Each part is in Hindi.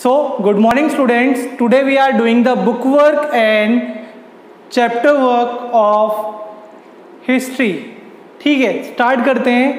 So, good morning students. Today we are doing the book work and chapter work of history. ठीक है, स्टार्ट करते हैं.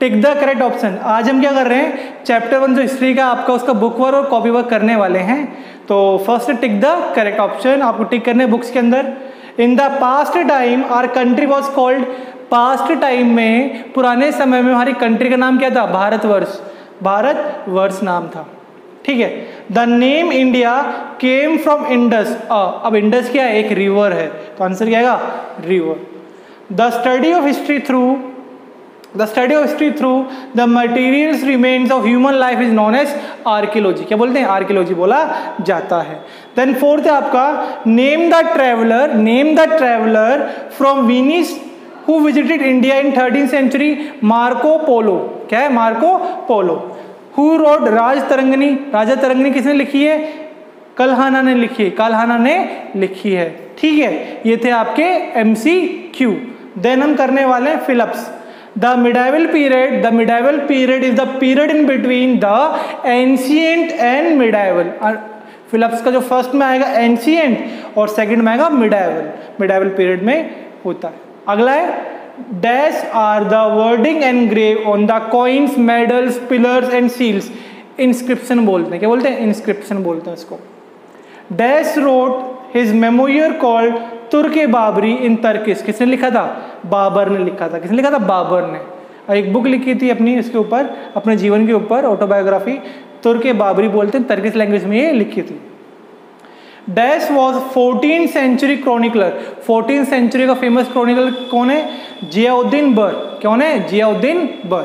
टिक द करेक्ट ऑप्शन. आज हम क्या कर रहे हैं, चैप्टर 1 जो हिस्ट्री का आपका उसका बुक वर्क और कॉपी वर्क करने वाले हैं. तो first tick the correct option आपको टिक करने बुक्स के अंदर. In the past time our country was called. Past time में पुराने समय में हमारी कंट्री का नाम क्या था, भारतवर्ष. भारतवर्ष नाम था. ठीक है. The name India came from Indus. अब इंडस क्या है, एक रिवर है, तो आंसर क्या आएगा, river. The study of history through the materials remains of human life is known as archaeology. क्या बोलते हैं, आर्कियोलॉजी बोला जाता है. देन फोर्थ है आपका name the traveller from Venice who visited India in 13th century. Marco Polo. क्या है, Marco Polo. Who wrote Rajatarangini किसने लिखी है, काल्हाना ने लिखी है. ठीक है, ये थे आपके MCQ. देन हम करने वाले हैं fill-ups. The medieval period is the period in between the ancient and medieval. Fill-ups का जो फर्स्ट में आएगा एंशिएंट और सेकंड में आएगा मिडाइवल पीरियड में होता है. अगला है dash are the wording engrave on the coins, medals, pillars and seals. Inscription बोलते हैं. क्या बोलते हैं, इंस्क्रिप्शन बोलते हैं इसको. Dash wrote his memoir called Tuzuk-e-Baburi in Turkish. किसने लिखा था, बाबर ने लिखा था. किसने लिखा था, बाबर ने. एक बुक लिखी थी अपनी इसके ऊपर, अपने जीवन के ऊपर, ऑटोबायोग्राफी. तुर्क-ए-बाबरी बोलते हैं, तर्किश लैंग्वेज में ये लिखी थी. Dash was 14th century chronicler. 14th century का फेमस क्रॉनिकलर कौन है, जियाउद्दीन बर. कौन है, Ziauddin Bar.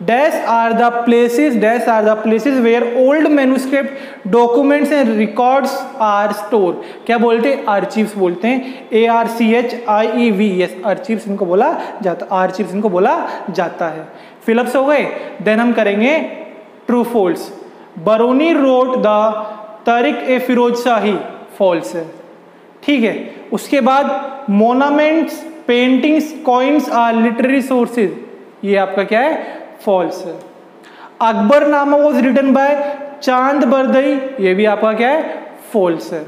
Dash are the places where old manuscript documents and records are store. क्या बोलते हैं, आर्चीव्स बोलते हैं. ARCHIEV. आर्चीव्स इनको बोला जाता है. फिलअप्स हो गए. देन हम करेंगे true false. Barani wrote the Tarikh-e-Firozshahi. False है. ठीक है. उसके बाद monuments, paintings, coins are literary sources. ये आपका क्या है, फॉल्स है. अकबरनामा वॉज रिटन बाय चांद बरदई. ये भी आपका क्या है, फॉल्स है.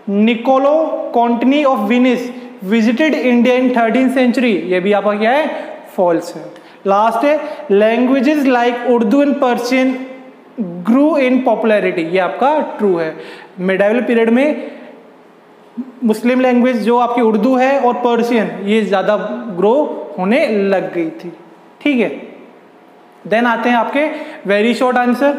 Niccolo Conti of Venice visited India in 13th century. ये भी आपका क्या है, फॉल्स है. लास्ट है languages like Urdu and Persian grew in popularity. ये आपका ट्रू है. मिडाइवल पीरियड में मुस्लिम लैंग्वेज जो आपकी उर्दू है और पर्शियन ये ज़्यादा ग्रो होने लग गई थी. ठीक है. देन आते हैं आपके very short answer.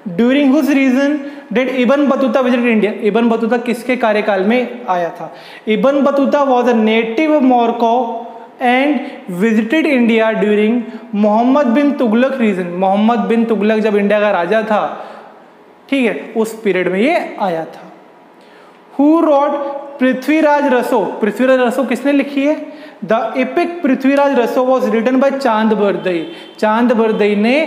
During whose reign did Ibn Battuta visit India. Ibn Battuta किसके कार्यकाल में आया था. Ibn Battuta was a native of Morocco and visited India during Muhammad bin Tughlaq reign. Muhammad bin Tughlaq जब इंडिया का राजा था, ठीक है, उस पीरियड में ये आया था. हु रोट पृथ्वीराज रसो. पृथ्वीराज रसो किसने लिखी है, द एपिक पृथ्वीराज रसो वॉज रिटन बाय चांद बरदई. चांद बरदई ने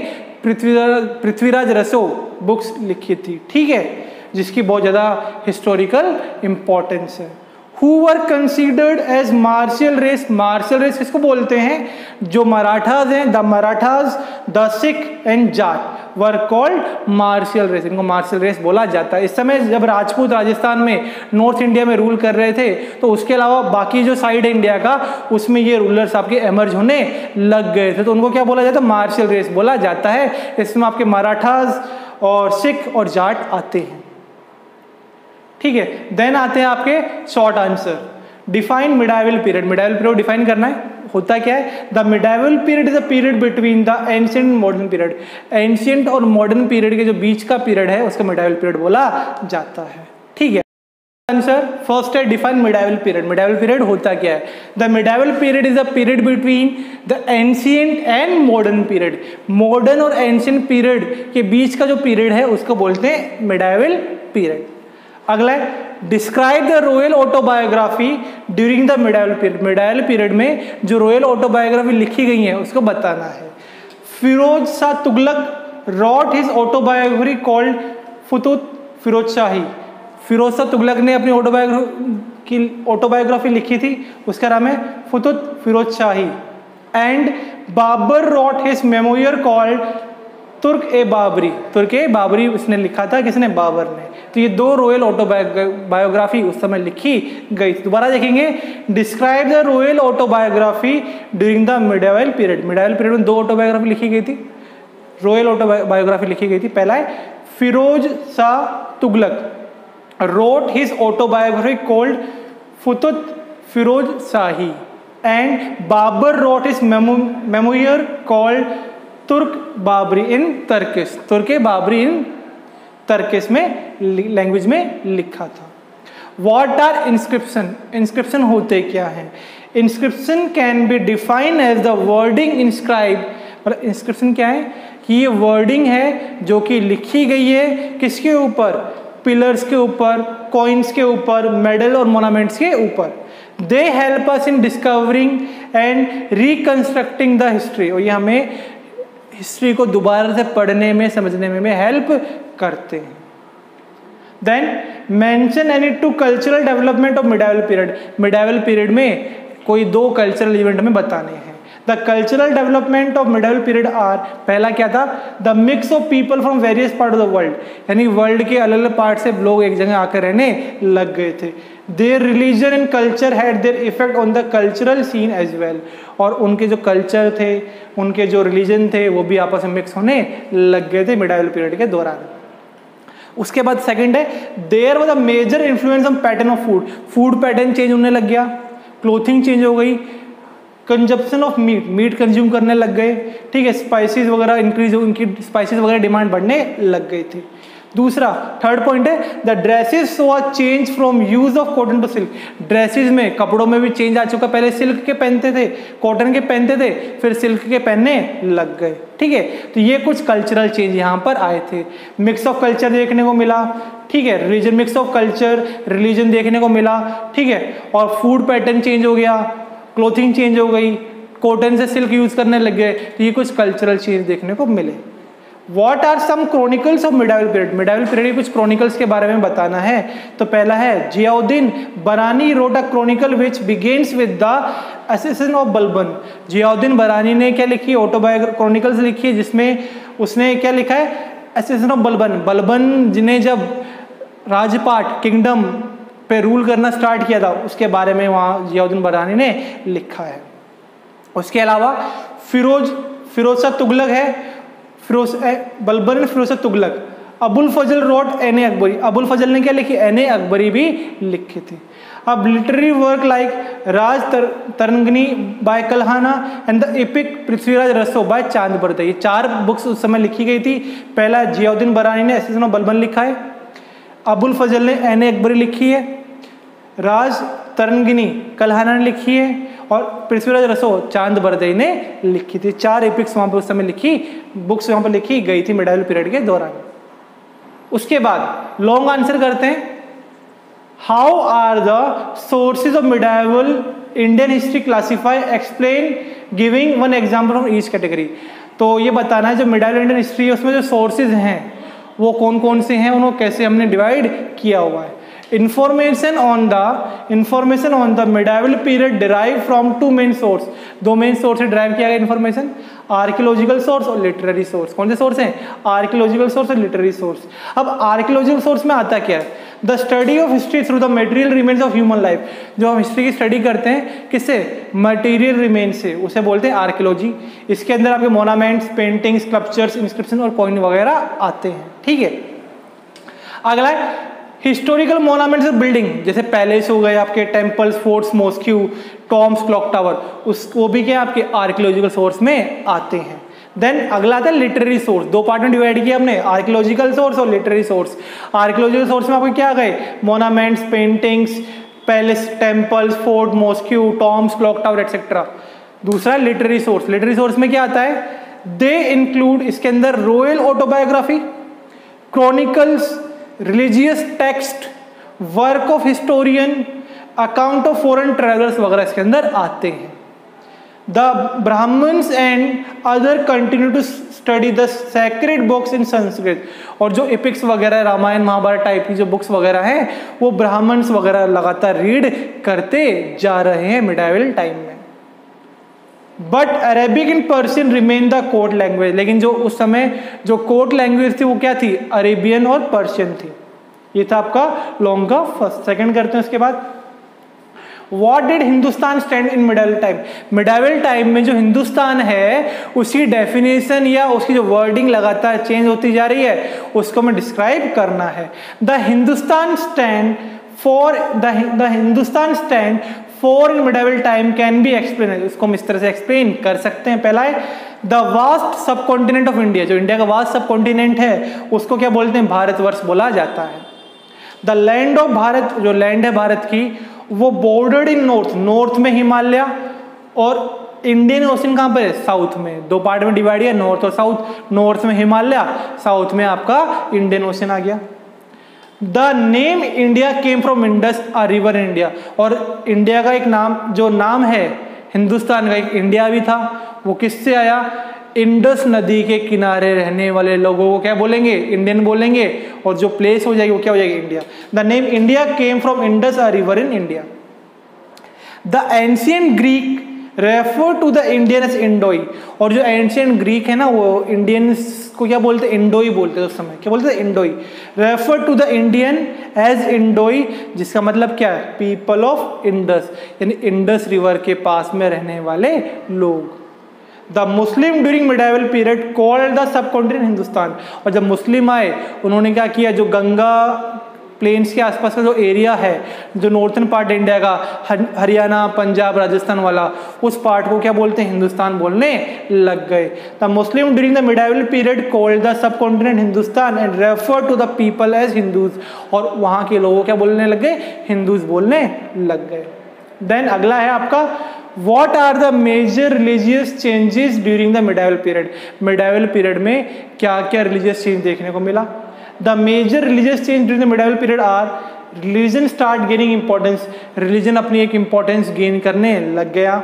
पृथ्वीराज रसो बुक्स लिखी थी. ठीक है, जिसकी बहुत ज़्यादा हिस्टोरिकल इंपॉर्टेंस है. Who were considered as martial race. Martial race किसको बोलते हैं, जो मराठाज हैं, the Marathas, the Sikh and Jat were called martial race. इनको मार्शल रेस बोला जाता है. इस समय जब राजपूत राजस्थान में नॉर्थ इंडिया में रूल कर रहे थे, तो उसके अलावा बाकी जो साइड है इंडिया का, उसमें ये रूलर्स आपके एमर्ज होने लग गए थे, तो उनको क्या बोला जाता है, मार्शल रेस बोला जाता है. इसमें आपके मराठाज और सिख और जाट आते हैं. ठीक है. देन आते हैं आपके short answer. Define medieval period. Medieval period define करना है, होता क्या है, the medieval period is the period between the ancient and modern period. Ancient और मॉडर्न पीरियड के जो बीच का पीरियड है उसका मिडाइवल पीरियड बोला जाता है. ठीक है. आंसर फर्स्ट है define medieval period. Medieval period होता क्या है, the medieval period is the period between the ancient and modern period. Modern और एंशिएंट पीरियड के बीच का जो पीरियड है उसको बोलते हैं मिडाइवल पीरियड. अगला है describe the royal autobiography during the medieval period. Medieval period में जो रॉयल ऑटोबायोग्राफी लिखी गई है उसको बताना है. Firoz Shah Tughlaq wrote his autobiography called Futuhat Firozshahi. Firoz Shah Tughlaq ने अपनी ऑटोबायोग्राफी लिखी थी, उसका नाम है Futuhat Firozshahi. And Babur wrote his memoir called Tuzuk e Babri, तुर्क ए बाबरी उसने लिखा था, किसने? बाबर ने। तो ये 2 रॉयल ऑटोबायोग्राफी उस समय लिखी गई। दोबारा देखेंगे, describe the royal autobiography during the medieval period. Medieval period में 2 ऑटोबायोग्राफी लिखी गई थी, रॉयल ऑटोबायोग्राफी लिखी गई थी। पहला है Firoz Shah Tughlaq wrote his autobiography called Futuh Firoz Shahi, and Babur wrote his memoir called Turk Babri in Turkish. तुर्क बाबरी इन तर्किश में लैंग्वेज में लिखा था। What are inscription? इंस्क्रिप्शन होते क्या हैं? Inscription can be defined as the wording inscribe. मतलब इंस्क्रिप्शन क्या है कि ये वर्डिंग है जो कि लिखी गई है किसके ऊपर? पिलर्स के ऊपर, कॉइन्स के ऊपर, मेडल और मोनामेंट्स के ऊपर। They help us in discovering and reconstructing the history. और ये हमें हिस्ट्री को दोबारा से पढ़ने में, समझने में हेल्प करते हैं। Then mention any 2 cultural development of medieval period. Medieval period में कोई 2 कल्चरल इवेंट हमें बताने हैं। The cultural development of medieval period are, पहला क्या था? The mix of people from various part of the world, यानी वर्ल्ड के अलग अलग पार्ट से लोग एक जगह आकर रहने लग गए थे। Their religion and culture had their effect on the cultural scene as well. और उनके जो कल्चर थे, उनके जो रिलीजन थे, वो भी आपस में मिक्स होने लग गए थे मिडिवल पीरियड के दौरान। उसके बाद सेकंड है, there was a major influence on pattern of food. Food pattern change होने लग गया, क्लोथिंग चेंज हो गई, consumption of meat, meat consume करने लग गए, ठीक है, स्पाइसेस वगैरह इंक्रीज, उनकी स्पाइसेस वगैरह डिमांड बढ़ने लग गई थी। दूसरा, थर्ड पॉइंट है, the dresses saw a change from use of cotton to silk. Dresses में, कपड़ों में भी चेंज आ चुका, पहले सिल्क के पहनते थे, कॉटन के पहनते थे, फिर सिल्क के पहनने लग गए, ठीक है। तो ये कुछ कल्चरल चेंज यहाँ पर आए थे। मिक्स ऑफ कल्चर देखने को मिला, ठीक है, religion, mix of culture religion देखने को मिला, ठीक है, और फूड पैटर्न चेंज हो गया, क्लोथिंग चेंज हो गई, कॉटन से सिल्क यूज करने लग गए। तो ये कुछ कल्चरल चेंज देखने को मिले। What are some chronicles of medieval period? medieval period के कुछ chronicles के बारे में बताना है। तो पहला है, जियाउद्दीन बरानी wrote a chronicle which begins with the assassination of Balban. Ziauddin बरानी ने क्या लिखी? ऑटोबायोग्राफी chronicles लिखी है, जिसमें उसने क्या लिखा है? assassination of Balban. बलबन जिन्हें जब राजपाट किंगडम पे रूल करना स्टार्ट किया था, उसके बारे में वहाँ जियाउद्दीन बरानी ने लिखा है। उसके अलावा फिरोज शाह तुगलक है, बलबन ने फिरोज शाह तुगलक। अबुल फजल रोट एन अकबरी, अबुल फजल ने क्या लिखी? एन अकबरी भी लिखी थी। अब literary work like Rajatarangini by Kalhana and the epic Prithviraj Raso by चांद बरदई, ये 4 बुक्स उस समय लिखी गई थी। पहला जियाउद्दीन बरानी ने एसेसिनेशन ऑफ बलबन लिखा है, अबुल फजल ने एन अकबरी लिखी है, राज तरंगिनी कल्हाना ने लिखी है, और पृथ्वीराज रसो चांद बरदई ने लिखी थी। 4 एपिक्स वहां पर उस समय लिखी, बुक्स वहां पर लिखी गई थी मिडिवल पीरियड के दौरान। उसके बाद लॉन्ग आंसर करते हैं, how are the sources of medieval Indian history classify, explain giving one example from each category. तो ये बताना है जो मिडिवल इंडियन हिस्ट्री है उसमें जो सोर्सेज हैं वो कौन कौन से हैं, उनको कैसे हमने डिवाइड किया हुआ है। Information on the medieval period derived from 2 main source, 2 main source से ड्राइव किया गया इन्फॉर्मेशन, आर्कियोलॉजिकल सोर्स और लिटरेरी सोर्स। कौन से सोर्स हैं? आर्कियोलॉजिकल सोर्स और लिटरेरी सोर्स। अब आर्कियोलॉजिकल सोर्स में आता क्या है? The study of history through the material remains of human life. जो हम हिस्ट्री की स्टडी करते हैं किससे? मटेरियल रिमेन्स से, उसे बोलते हैं आर्कियोलॉजी। इसके अंदर आपके मोनामेंट्स, पेंटिंग, स्कल्पचर्स, इंस्क्रिप्शन और कॉइन वगैरह आते हैं, ठीक है। अगला है हिस्टोरिकल मोनामेंट्स ऑफ बिल्डिंग, जैसे पैलेस हो गए आपके, temples, forts, mosque, tombs, clock tower, वो भी क्या आपके आर्कियोलॉजिकल सोर्स में आते हैं। देन अगला आता है लिटरेरी सोर्स। 2 पार्ट में डिवाइड किया हमने, आर्कियोलॉजिकल सोर्स और लिटरेरी सोर्स। आर्कियोलॉजिकल सोर्स में आपको क्या आ गए? Monuments, paintings, palace, temples, fort, mosque, tombs, clock tower etcetera. दूसरा लिटरेरी सोर्स। लिटरेरी सोर्स में क्या आता है? दे इंक्लूड, इसके अंदर royal autobiography, chronicles, religious text, work of historian, account of foreign travellers वगैरह इसके अंदर आते हैं। The Brahmans and other continue to study the sacred books इन संस्कृत। और जो एपिक्स वगैरह, रामायण महाभारत टाइप की जो बुक्स वगैरह हैं वो ब्राह्मण्स वगैरह लगातार रीड करते जा रहे हैं मिडिवल टाइम में। But Arabic and Persian remain the court language, लेकिन जो उस समय जो कोर्ट लैंग्वेज थी वो क्या थी, अरेबियन और पर्शियन थी। ये था आपका लॉन्ग का फर्स्ट। सेकंड करते हैं उसके बाद, What did Hindustan stand in medieval time? Medieval time में जो हिंदुस्तान है उसकी डेफिनेशन या उसकी जो वर्डिंग लगातार चेंज होती जा रही है उसको हमें डिस्क्राइब करना है। The Hindustan stand for in medieval time can be explain, उसको हम इस तरह से एक्सप्लेन कर सकते हैं। पहला है द वास्ट सब कॉन्टिनेंट ऑफ इंडिया, जो इंडिया का वास्ट सब कॉन्टिनेंट है उसको क्या बोलते हैं, भारतवर्ष बोला जाता है। द लैंड ऑफ भारत, जो लैंड है भारत की वो बॉर्डर्ड इन नॉर्थ में हिमालय और इंडियन ओशन कहां पर है, साउथ में। दो पार्ट में डिवाइड है, नॉर्थ और साउथ। नॉर्थ में हिमालय, साउथ में आपका इंडियन ओशन आ गया। The name India came from Indus a river in India, और इंडिया का एक नाम, जो नाम है हिंदुस्तान का, एक इंडिया भी था, वो किससे आया, इंडस नदी के किनारे रहने वाले लोगों को क्या बोलेंगे, इंडियन बोलेंगे, और जो प्लेस हो जाएगी वो क्या हो जाएगी, India. The name India came from Indus a river in India. The ancient Greek refer to the Indian as Indoi, और जो एंशियंट ग्रीक है ना वो इंडियंस को क्या बोलते हैं, इंडोई बोलते हैं उस समय, क्या बोलते हैं, Indoi. Refer to the Indian as Indoi, जिसका मतलब क्या है, पीपल ऑफ इंडस, यानी इंडस रिवर के पास में रहने वाले लोग। The Muslim during medieval period called the subcontinent Hindustan, और जब मुस्लिम आए उन्होंने क्या किया, जो गंगा प्लेन्स के आसपास का जो एरिया है, जो नॉर्थन पार्ट इंडिया का, हरियाणा, पंजाब, राजस्थान वाला, उस पार्ट को क्या बोलते हैं, हिंदुस्तान बोलने लग गए। The Muslim during the medieval period called the subcontinent Hindustan and refer to the people as Hindus, और वहां के लोगों क्या बोलने लग गए, हिंदूज बोलने लग गए। देन अगला है आपका, What are the major religious changes during the medieval period? Medieval period में क्या क्या religious change देखने को मिला? The major religious change during the medieval period are religion start gaining importance. Religion अपनी एक importance gain करने लग गया।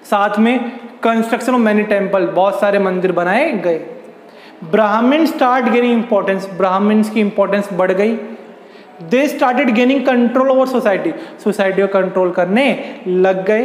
साथ में construction of many temple, बहुत सारे मंदिर बनाए गए। Brahmin start gaining importance, Brahmins की importance बढ़ गई। They started gaining control over society, society को कंट्रोल करने लग गए।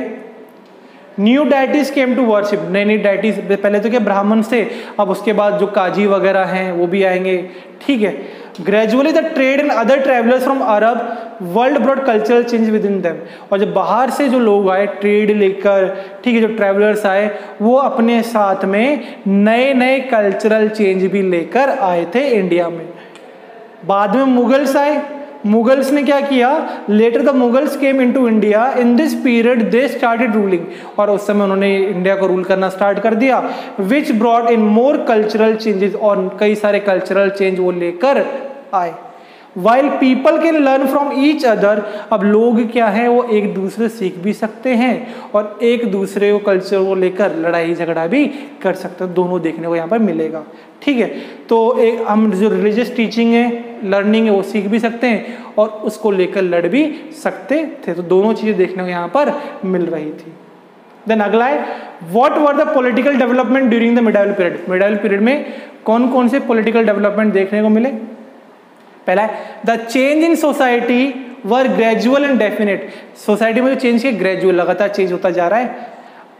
New deities came to worship, नई नई डाइटीज, पहले तो क्या ब्राह्मण से, अब उसके बाद जो काजी वगैरह हैं वो भी आएंगे, ठीक है। Gradually the trade and other travellers from Arab world brought cultural change within them, और जब बाहर से जो लोग आए ट्रेड लेकर, ठीक है, जो ट्रेवलर्स आए वो अपने साथ में नए नए कल्चरल चेंज भी लेकर आए थे इंडिया में। बाद में मुगल्स आए, मुगल्स ने क्या किया, later the Mughals came into India, in this period they started ruling, और उस समय उन्होंने इंडिया को रूल करना स्टार्ट कर दिया, which brought in more cultural changes, और कई सारे कल्चरल चेंज वो लेकर आए। While people can learn from each other, अब लोग क्या है वो एक दूसरे सीख भी सकते हैं और एक दूसरे को कल्चर को लेकर लड़ाई झगड़ा भी कर सकते हैं, दोनों देखने को यहाँ पर मिलेगा, ठीक है। तो एक हम जो रिलीजियस टीचिंग है, लर्निंग है, वो सीख भी सकते हैं और उसको लेकर लड़ भी सकते थे, तो दोनों चीजें देखने को यहाँ पर मिल रही थी। देन अगला है, what were the political development during the medieval period, medieval period में कौन कौन से पॉलिटिकल डेवलपमेंट देखने को मिले। पहला है, the change in society were gradual and definite, society में जो चेंज किया ग्रेजुअल, लगातार चेंज होता जा रहा है।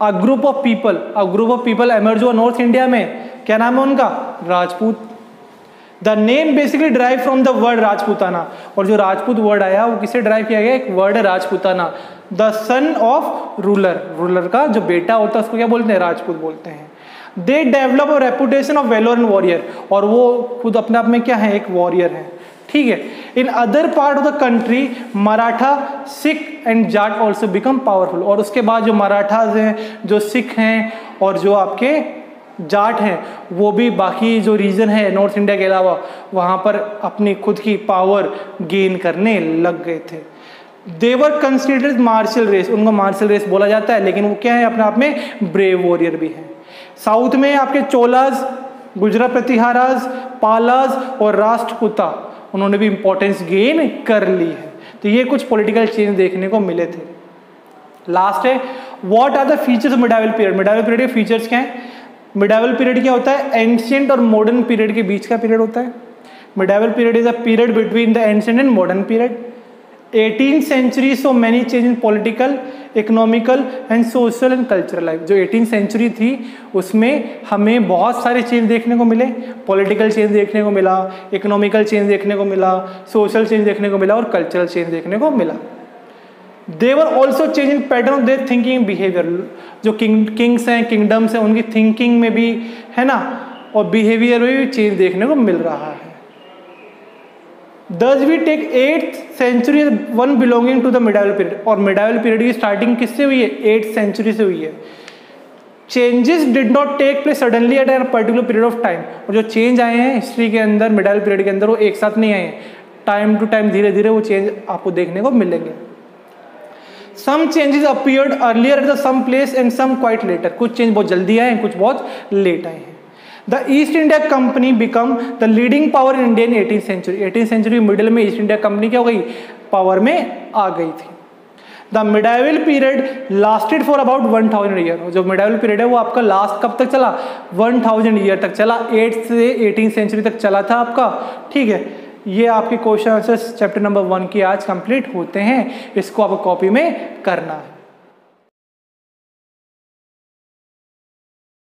A group of people emerge हुआ नॉर्थ इंडिया में, क्या नाम है उनका, Rajput. The name basically drive from the word Rajputana, और जो राजपूत वर्ड आया वो किससे ड्राइव किया गया, एक वर्ड है Rajputana. The son of ruler, ruler का जो बेटा होता है उसको क्या बोलते हैं, राजपूत बोलते हैं। They develop a reputation of valour and warrior, और वो खुद अपने आप में क्या है, एक वॉरियर है, ठीक है। In other part of the country Maratha, Sikh and Jat also become powerful, और उसके बाद जो मराठाज हैं, जो सिख हैं और जो आपके जाट हैं, वो भी बाकी जो रीजन है नॉर्थ इंडिया के अलावा वहां पर अपनी खुद की पावर गेन करने लग गए थे। देवर कंसिडर्ड मार्शल रेस, उनको मार्शल रेस बोला जाता है, लेकिन वो क्या है, अपने आप में ब्रेव वॉरियर भी हैं। साउथ में आपके चोलाज, गुजरात प्रतिहाराज, पालाज और राष्ट्रकूता, उन्होंने भी इंपॉर्टेंस गेन कर ली है। तो ये कुछ पॉलिटिकल चेंज देखने को मिले थे। लास्ट है, what are the features of medieval period, medieval period के फीचर्स क्या हैं। मिडाइवल पीरियड क्या होता है, एंशिएंट और मॉडर्न पीरियड के बीच का पीरियड होता है। Medieval period is a period between the ancient and modern period. 18th century so many change in political, economical and social and cultural life. जो 18th सेंचुरी थी उसमें हमें बहुत सारे चेंज देखने को मिले, पॉलिटिकल चेंज देखने को मिला, इकोनॉमिकल चेंज देखने को मिला, सोशल चेंज देखने को मिला और कल्चरल चेंज देखने को मिला। They were also change in pattern of their thinking behaviour. जो किंग्स हैं, किंगडम्स हैं, उनकी थिंकिंग में भी है ना और बिहेवियर में भी चेंज देखने को मिल रहा है। Thus we take 8th century as one belonging to the medieval period। और medieval period की स्टार्टिंग किससे हुई है? 8th century से हुई है। Changes did not take place suddenly at a particular period of time। और जो चेंज आए हैं हिस्ट्री के अंदर, medieval period के अंदर, वो एक साथ नहीं आए हैं, टाइम टू टाइम धीरे धीरे वो चेंज आपको देखने को मिलेंगे। Some changes appeared earlier at some place and some quite later। कुछ चेंज बहुत जल्दी आए हैं, कुछ बहुत लेट आए हैं। The East India Company become the leading power in India in 18th century। 18th century middle में ईस्ट इंडिया कंपनी क्या हो गई? पावर में आ गई थी। The medieval period lasted for about 1000 year. जो medieval period है वो आपका लास्ट कब तक चला? 1000 ईयर तक चला, 8th से 18th सेंचुरी तक चला था आपका। ठीक है, ये आपके क्वेश्चन आंसर्स चैप्टर नंबर 1 की आज कंप्लीट होते हैं। इसको आपको कॉपी में करना है।